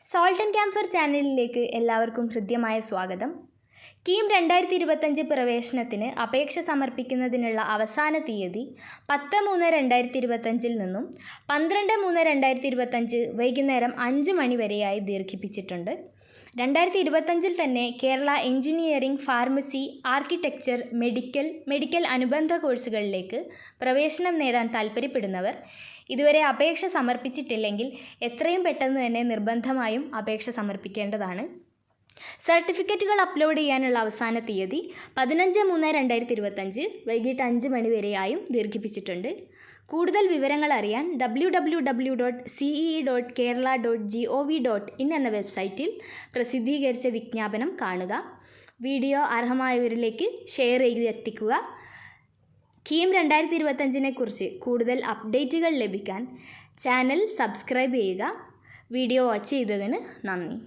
Salt and camper ചാനലിലേക്ക് എല്ലാവർക്കും ഹൃദ്യമായ സ്വാഗതം. കീം 2025 പ്രവേശനത്തിന് അപേക്ഷ സമർപ്പിക്കുന്നതിനുള്ള അവസാന തീയതി 10/3/2025 നിന്നും 12/3/2025 വൈകുന്നേരം 5 മണി വരെയായി ദീർഘിപ്പിച്ചിട്ടുണ്ട്. 2025 തന്നെ Kerala engineering, pharmacy, architecture, medical അനുബന്ധ കോഴ്സുകളിലേക്ക് പ്രവേശനം നേടാൻ താൽപ്പര്യപ്പെടുന്നവർ ഇതുവരെ അപേക്ഷ സമർപ്പിച്ചിട്ടില്ലെങ്കിൽ എത്രയും പെട്ടെന്ന് തന്നെ നിർബന്ധമായും അപേക്ഷ സമർപ്പിക്കേണ്ടതാണ്. സർട്ടിഫിക്കറ്റുകൾ അപ്ലോഡ് ചെയ്യാനുള്ള അവസാന തീയതി 15/3/2025 വൈകിട്ട് 5 മണി വരെയായും ദീർഘിപ്പിച്ചിട്ടുണ്ട്. കൂടുതൽ വിവരങ്ങൾ അറിയാൻ www.cee.kerala.gov.in എന്ന വെബ്സൈറ്റിൽ പ്രസിദ്ധീകരിച്ച വിജ്ഞാപനം കാണുക. വീഡിയോ അർഹമായവരിലേക്ക് ഷെയർ ചെയ്ത് എത്തിക്കുക. കീം 2025 കുറിച്ച് കൂടുതൽ അപ്ഡേറ്റുകൾ ലഭിക്കാൻ ചാനൽ സബ്സ്ക്രൈബ് ചെയ്യുക. വീഡിയോ വാച്ച് ചെയ്തതിന് നന്ദി.